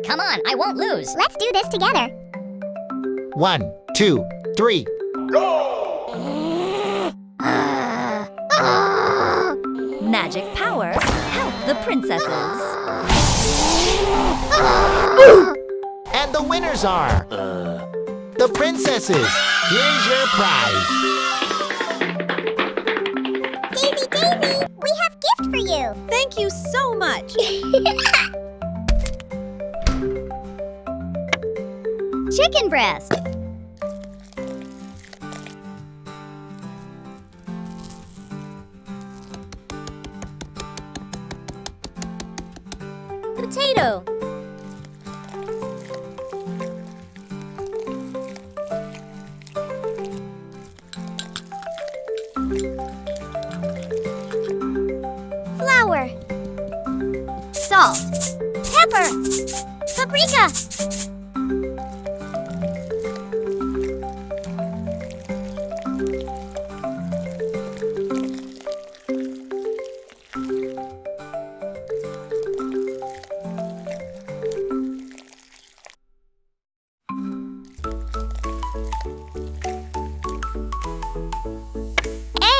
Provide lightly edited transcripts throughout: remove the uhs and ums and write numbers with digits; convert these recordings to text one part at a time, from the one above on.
Come on, I won't lose. Let's do this together. 1, 2, 3. Magic power, help the princesses. And the winners are the princesses. Here's your prize. Daisy, Daisy, we have gift for you. Thank you so much. Chicken breast. Potato. Flour. Salt. Pepper. Paprika.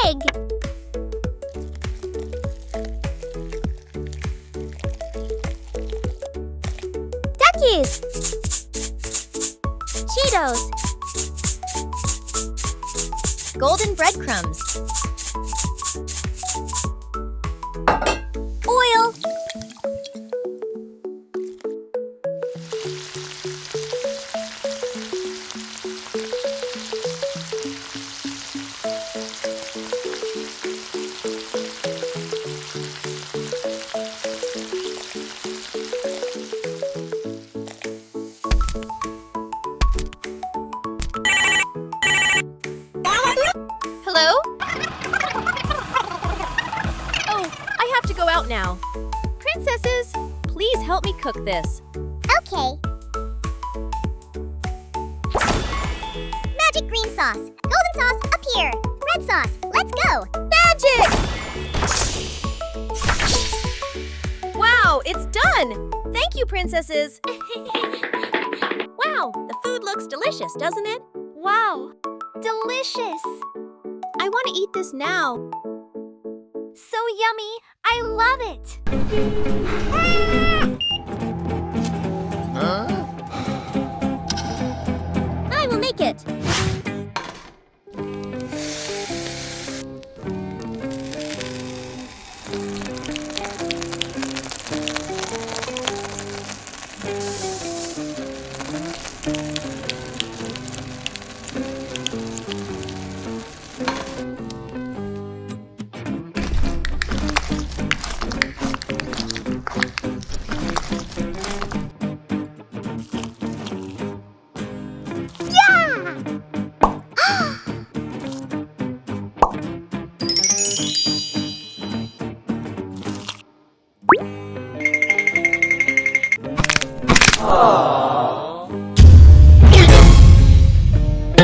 Egg. Duckies. Cheetos. Golden breadcrumbs. Oil. Hello? Oh, I have to go out now. Princesses, please help me cook this. Okay. Magic green sauce. Golden sauce up here. Red sauce. Let's go. Magic! Wow, it's done! Thank you, princesses. Wow, the food looks delicious, doesn't it? Wow. Delicious. I want to eat this now. So yummy. I love it. I will make it.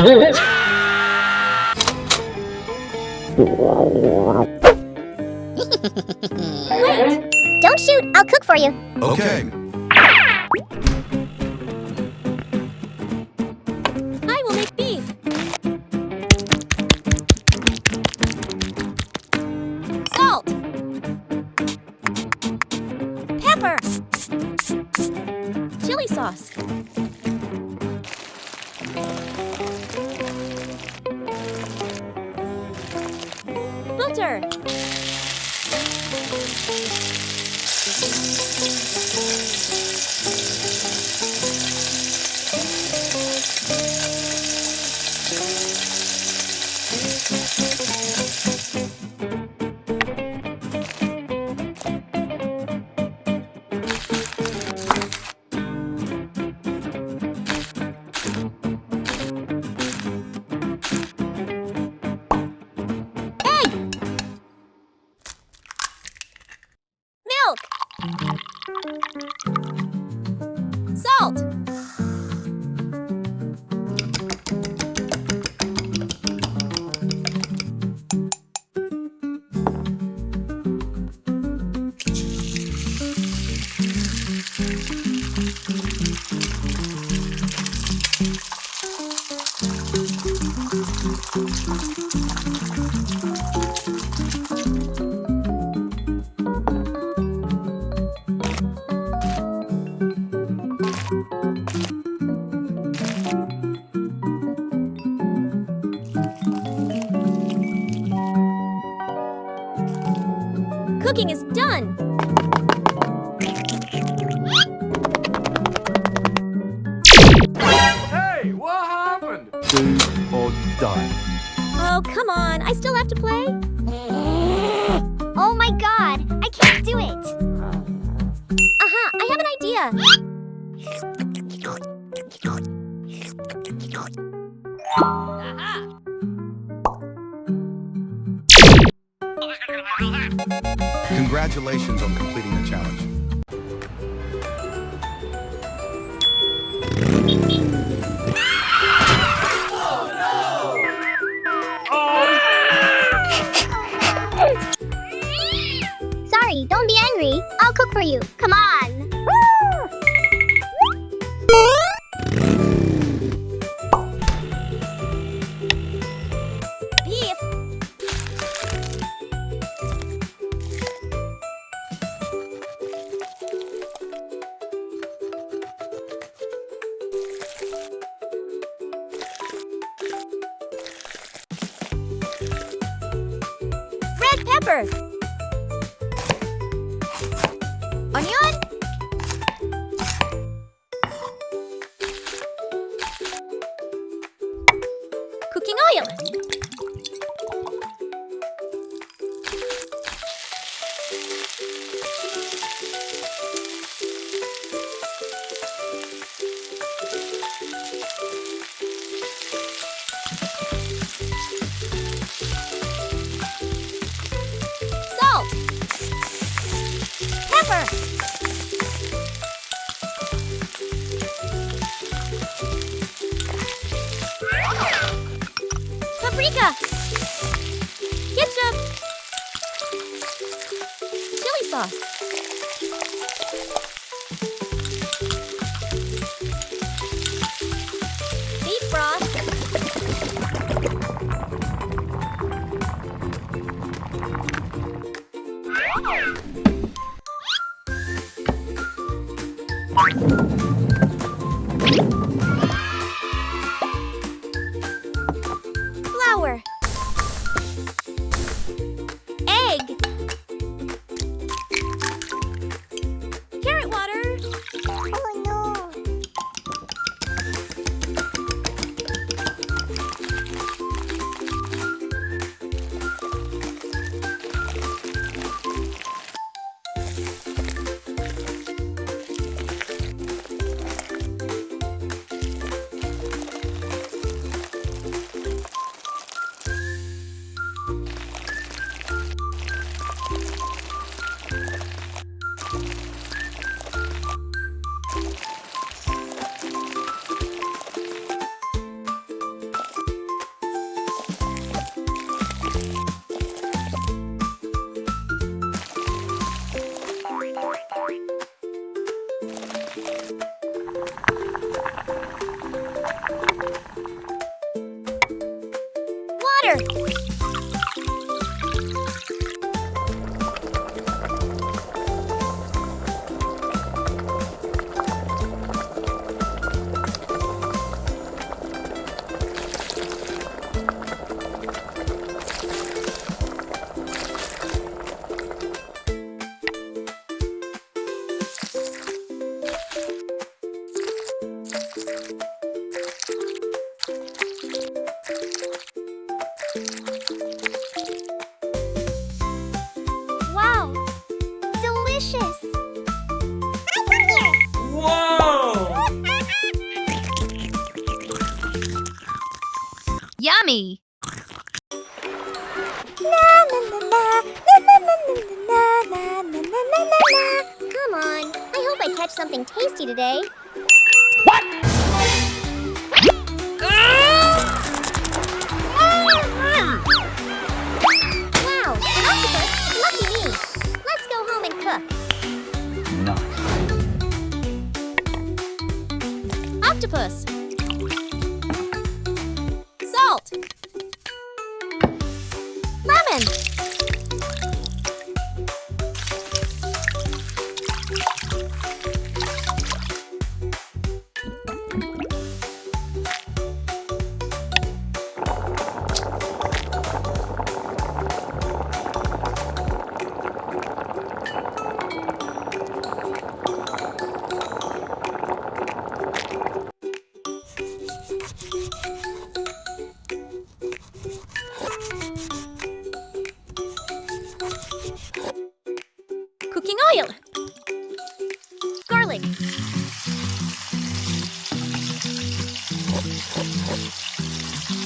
Wait. Don't shoot. I'll cook for you. Okay. I will make beef. Salt. Pepper. Chili sauce. Butter. Salt. Cooking is done. Hey, what happened? Do or die. Oh, come on. I still have to play. Oh my god, I can't do it. Aha, I have an idea. Congratulations on completing the challenge. Sorry, don't be angry. I'll cook for you. Come on. Beef. Red pepper. Onion. Cooking oil. Salt. Pepper. Paprika. Ketchup. Chili sauce. Beef broth. Flour. Egg. Carrot water. Oh no. Water. Wow. Delicious. Whoa! Yummy. Come on. I hope I catch something tasty today. Wow, an octopus! Lucky me! Let's go home and cook. Nice. Octopus. Salt. Lemon. Cooking oil. Garlic.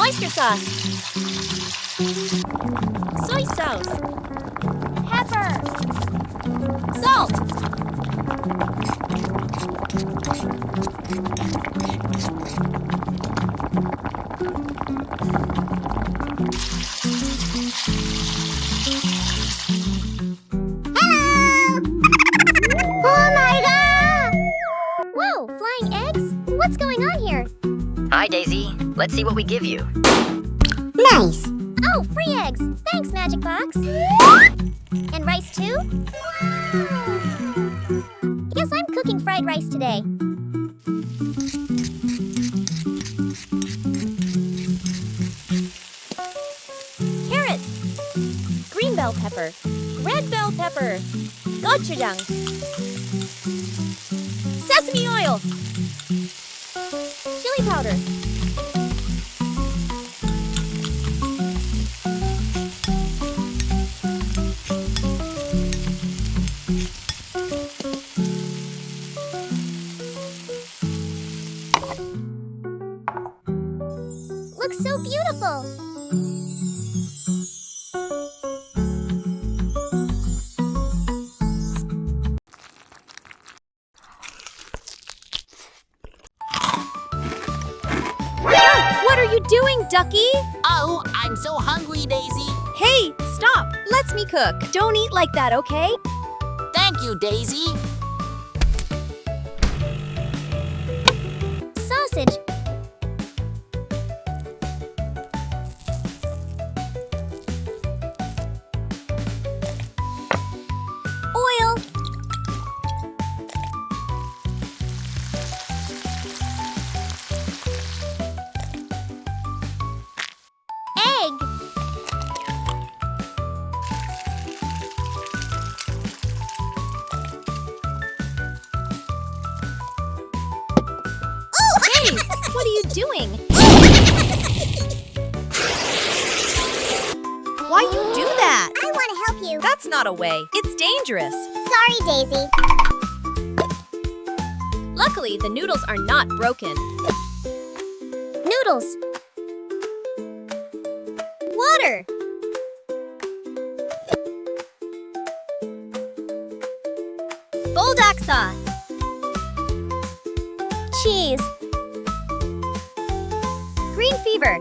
Oyster sauce. Soy sauce. Pepper. Salt. Oh my god! Whoa, flying eggs? What's going on here? Hi, Daisy. Let's see what we give you. Nice. Oh, free eggs. Thanks, Magic Box. And rice too? Guess I'm cooking fried rice today. Carrot. Green bell pepper. Red bell pepper. Gochujang. Sesame oil. Chili powder. Looks so beautiful. What are you doing, Ducky? Oh, I'm so hungry, Daisy. Hey, stop. Let's me cook. Don't eat like that, okay? Thank you, Daisy. Sausage. Oil. Egg. Hey, what are you doing? Why you do that? I want to help you. That's not a way. It's dangerous. Sorry, Daisy. Luckily, the noodles are not broken. Noodles. Water. Buldak sauce. Cheese. Green fever.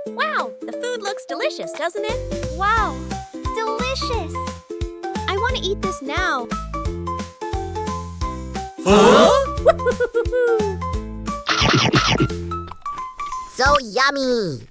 Wow, the food looks delicious, doesn't it? Wow, delicious. I want to eat this now. So yummy.